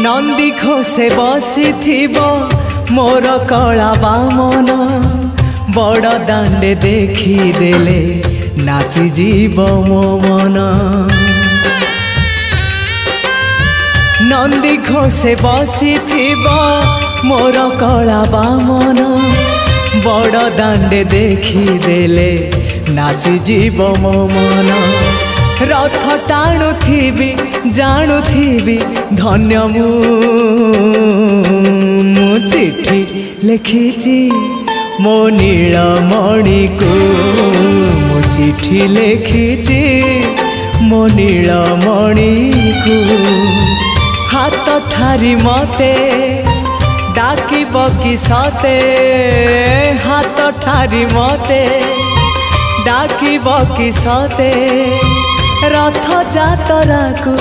नंदी घोषे बसी मोर कला बामन बड़ दांडे देखी देले नाची जीव मो मन। नंदी घोषे बसी मोर कला बामन बड़ दांडे देखी देले नाची जीव मो मन। रथ टाणुथिबी जाणुथिबी धन्य मु चिट्ठी लिखिची मो नीलमणि को मु चिट्ठी लिखिची मो नीलमणि को। हाथ ठारी मते डाकिब कि सते हाथ ठारी मते डाकिब कि सते रथ जातरा को